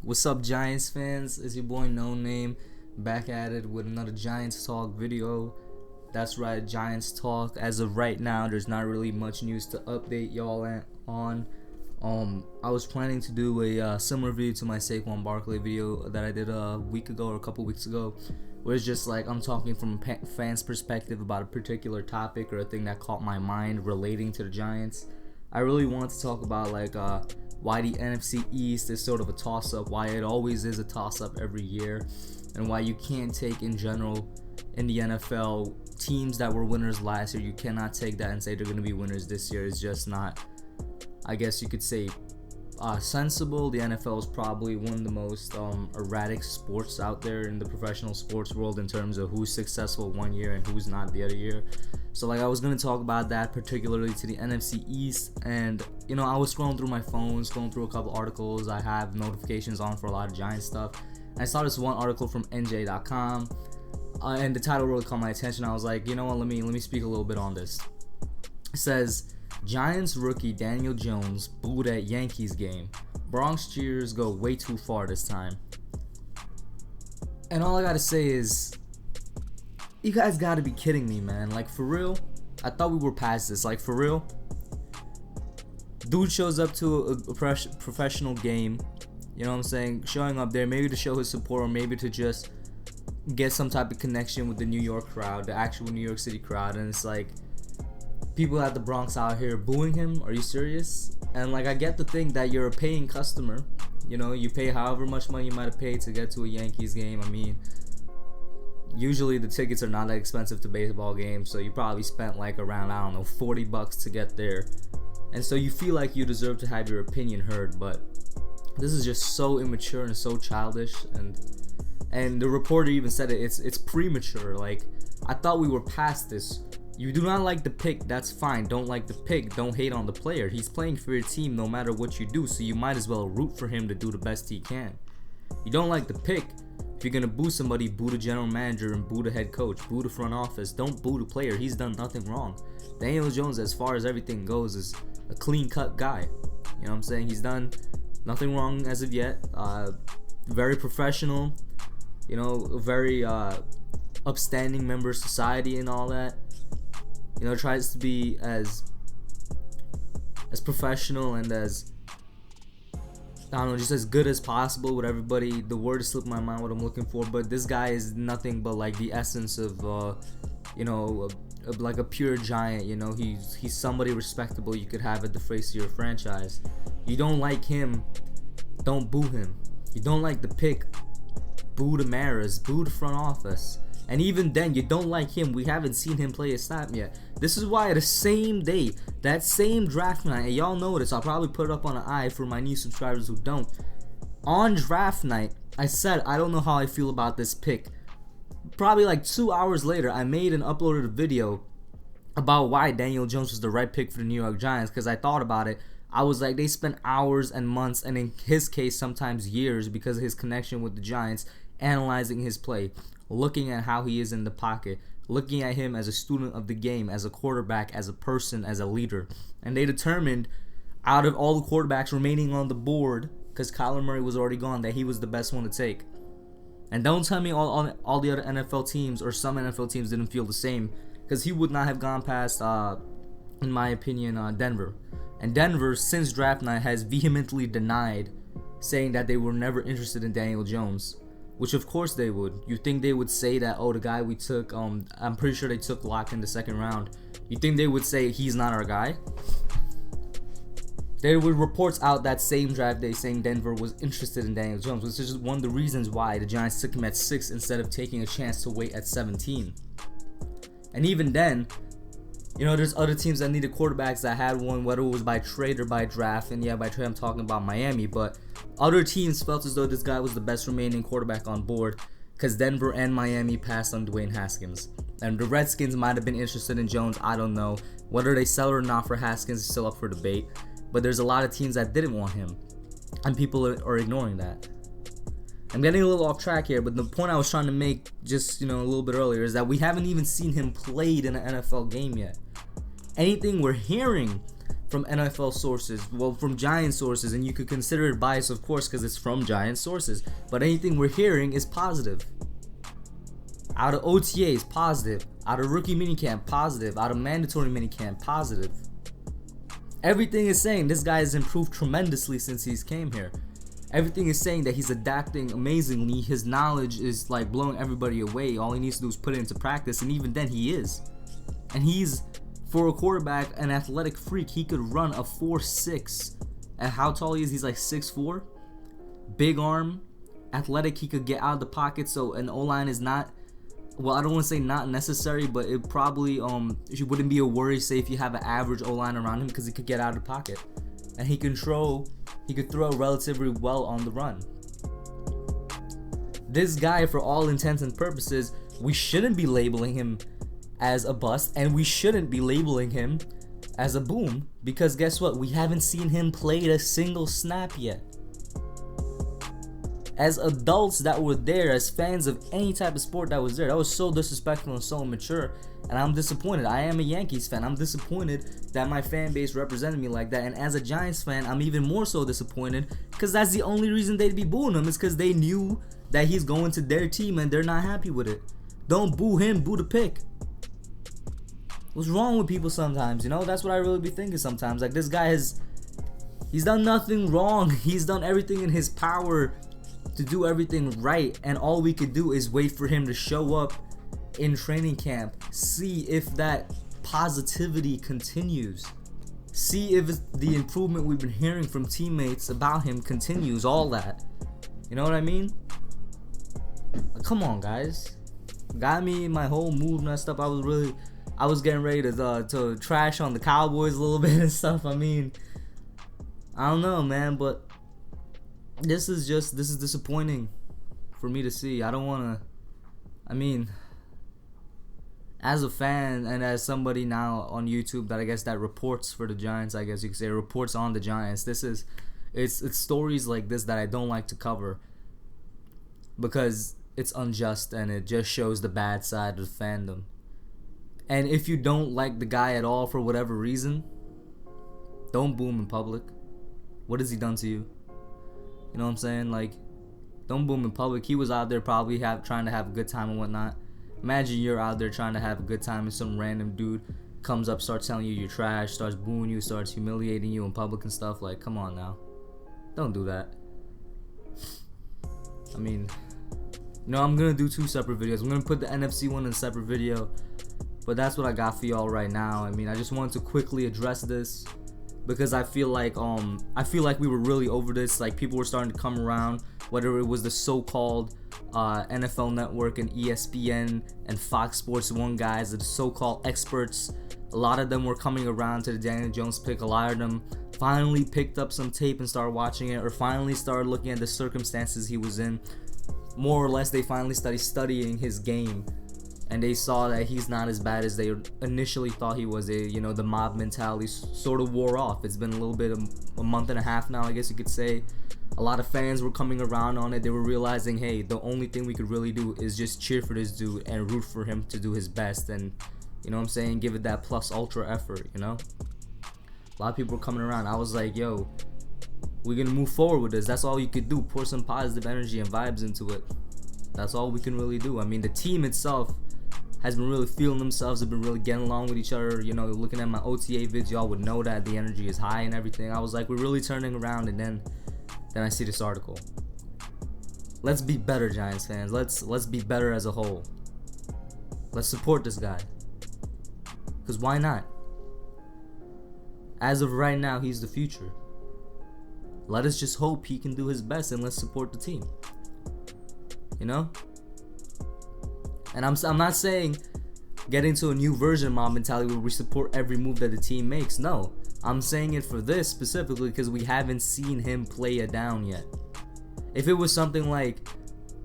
What's up, Giants fans? It's your boy Noname, back at it with another Giants Talk video. That's right, Giants Talk. As of right now, there's not really much news to update y'all on. I was planning to do a similar video to my Saquon Barkley video that I did a week ago or a couple weeks ago, where it's just like I'm talking from a fan's perspective about a particular topic or a thing that caught my mind relating to the Giants. I really want to talk about why the NFC East is sort of a toss-up, why it always is a toss-up every year, and why you can't take in general in the NFL teams that were winners last year. You cannot take that and say they're going to be winners this year. It's just not, I guess you could say, sensible. The NFL is probably one of the most erratic sports out there in the professional sports world in terms of who's successful one year and who's not the other year. So I was going to talk about that particularly to the NFC East, and I was scrolling through my phone, scrolling through a couple articles. I have notifications on for a lot of Giants stuff. And I saw this one article from NJ.com, and the title really caught my attention. I was like, you know what, let me speak a little bit on this. It says, Giants rookie Daniel Jones booed at Yankees game. Bronx cheers go way too far this time. And all I gotta say is, you guys gotta be kidding me, man. Like, for real? I thought we were past this. Like, for real? Dude shows up to a professional game, you know what I'm saying? Showing up there, maybe to show his support or maybe to just get some type of connection with the New York crowd, the actual New York City crowd. And it's like, people at the Bronx out here booing him. Are you serious? And I get the thing that you're a paying customer. You pay however much money you might have paid to get to a Yankees game. I mean, usually the tickets are not that expensive to baseball games, so you probably spent around, I don't know, $40 to get there. And so you feel like you deserve to have your opinion heard, but this is just so immature and so childish. And the reporter even said it's premature. I thought we were past this. You do not like the pick, that's fine. Don't like the pick, don't hate on the player. He's playing for your team no matter what you do, so you might as well root for him to do the best he can. You don't like the pick, if you're gonna boo somebody, boo the general manager and boo the head coach, boo the front office. Don't boo the player. He's done nothing wrong. Daniel Jones, as far as everything goes, is a clean-cut guy. You know what I'm saying? He's done nothing wrong as of yet. Very professional. Very upstanding member of society and all that. Tries to be as professional and as, I don't know, just as good as possible with everybody. The word is slipped my mind what I'm looking for, but this guy is nothing but the essence of a pure Giant. He's somebody respectable you could have at the face of your franchise. You don't like him, don't boo him. You don't like the pick, boo the Maras, boo the front office. And even then, you don't like him, we haven't seen him play a snap yet. This is why the same day, that same draft night, and y'all know this, I'll probably put it up on an eye for my new subscribers who don't. On draft night, I said I don't know how I feel about this pick. Probably 2 hours later, I made and uploaded a video about why Daniel Jones was the right pick for the New York Giants, because I thought about it. I was like, they spent hours and months, and in his case, sometimes years, because of his connection with the Giants, analyzing his play, looking at how he is in the pocket, looking at him as a student of the game, as a quarterback, as a person, as a leader. And they determined, out of all the quarterbacks remaining on the board, because Kyler Murray was already gone, that he was the best one to take. And don't tell me all the other NFL teams or some NFL teams didn't feel the same, because he would not have gone past, in my opinion, Denver. And Denver, since draft night, has vehemently denied, saying that they were never interested in Daniel Jones. Which of course they would. You think they would say that, oh, the guy we took, I'm pretty sure they took Locke in the second round. You think they would say he's not our guy? There were reports out that same draft day saying Denver was interested in Daniel Jones, which is one of the reasons why the Giants took him at 6 instead of taking a chance to wait at 17. And even then, there's other teams that needed quarterbacks that had one, whether it was by trade or by draft. And yeah, by trade I'm talking about Miami, but other teams felt as though this guy was the best remaining quarterback on board, because Denver and Miami passed on Dwayne Haskins. And the Redskins might have been interested in Jones, I don't know. Whether they sell or not for Haskins is still up for debate. But there's a lot of teams that didn't want him, and people are ignoring that. I'm getting a little off track here, but the point I was trying to make just a little bit earlier is that we haven't even seen him played in an NFL game yet. Anything we're hearing from NFL sources, well, from Giant sources, and you could consider it biased, of course, because it's from Giant sources, but anything we're hearing is positive. Out of OTAs, positive. Out of rookie minicamp, positive. Out of mandatory minicamp, positive. Everything is saying this guy has improved tremendously since he's came here. Everything is saying that he's adapting amazingly. His knowledge is like blowing everybody away. All he needs to do is put it into practice, and even then he is. And he's, for a quarterback, an athletic freak. He could run a 4.6. At how tall he is, he's like 6'4". Big arm, athletic. He could get out of the pocket, so an O-line is not, well, I don't want to say not necessary, but it probably it wouldn't be a worry, say, if you have an average O-line around him, because he could get out of the pocket. And he could throw relatively well on the run. This guy, for all intents and purposes, we shouldn't be labeling him as a bust, and we shouldn't be labeling him as a boom, because guess what? We haven't seen him play a single snap yet. As adults that were there, as fans of any type of sport that was there, that was so disrespectful and so immature, and I'm disappointed. I am a Yankees fan. I'm disappointed that my fan base represented me like that, and as a Giants fan, I'm even more so disappointed, because that's the only reason they'd be booing him, is because they knew that he's going to their team and they're not happy with it. Don't boo him, boo the pick. What's wrong with people sometimes, you know? That's what I really be thinking sometimes. Like, this guy he's done nothing wrong. He's done everything in his power to do everything right, and all we could do is wait for him to show up in training camp, see if that positivity continues, see if the improvement we've been hearing from teammates about him continues, all that. You know what I mean? Come on, guys. Got me my whole mood messed up. I was getting ready to trash on the Cowboys a little bit and stuff. I mean, I don't know, man, but this is disappointing for me to see. I don't want to, I mean, as a fan and as somebody now on YouTube that I guess that reports for the Giants, I guess you could say, reports on the Giants, it's stories like this that I don't like to cover, because it's unjust and it just shows the bad side of the fandom. And if you don't like the guy at all for whatever reason, don't boo him in public. What has he done to you? You know what I'm saying? Like, don't boo him in public. He was out there probably trying to have a good time and whatnot. Imagine you're out there trying to have a good time and some random dude comes up, starts telling you you're trash, starts booing you, starts humiliating you in public and stuff. Like, come on now. Don't do that. I mean, you know, I'm going to do 2 separate videos. I'm going to put the NFC one in a separate video. But that's what I got for y'all right now. I mean, I just wanted to quickly address this, because I feel like we were really over this. Like, people were starting to come around, whether it was the so-called NFL Network and ESPN and Fox Sports 1 guys, the so-called experts. A lot of them were coming around to the Daniel Jones pick. A lot of them finally picked up some tape and started watching it, or finally started looking at the circumstances he was in. More or less, they finally started studying his game, and they saw that he's not as bad as they initially thought he was. You know, the mob mentality sort of wore off. It's been a little bit, a month and a half now, I guess you could say. A lot of fans were coming around on it. They were realizing, hey, the only thing we could really do is just cheer for this dude and root for him to do his best, and, you know what I'm saying, give it that plus ultra effort, you know? A lot of people were coming around. I was like, yo, we're gonna move forward with this. That's all you could do. Pour some positive energy and vibes into it. That's all we can really do. I mean, the team itself has been really feeling themselves. They've been really getting along with each other. You know, looking at my OTA vids, y'all would know that the energy is high and everything. I was like, we're really turning around, and then I see this article. Let's be better, Giants fans. Let's be better as a whole. Let's support this guy. Because why not? As of right now, he's the future. Let us just hope he can do his best, and let's support the team. You know? And I'm not saying get into a new version of mob mentality where we support every move that the team makes. No. I'm saying it for this specifically because we haven't seen him play it down yet. If it was something like,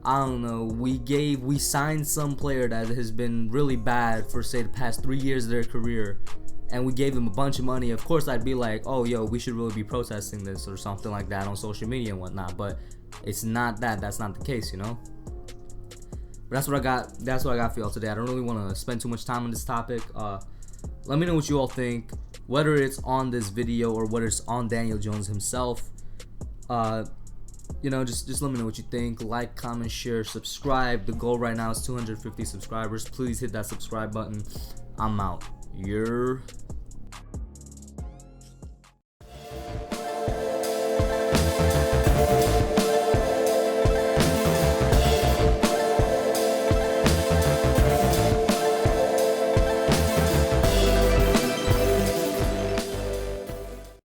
I don't know, we signed some player that has been really bad for, say, the past 3 years of their career, and we gave him a bunch of money, of course I'd be like, oh, yo, we should really be protesting this or something like that on social media and whatnot. But it's not that. That's not the case, you know? But that's what I got for y'all today. I don't really want to spend too much time on this topic. Let me know what you all think. whether it's on this video or whether it's on Daniel Jones himself. You know, just let me know what you think. Like, comment, share, subscribe. The goal right now is 250 subscribers. Please hit that subscribe button. I'm out. You're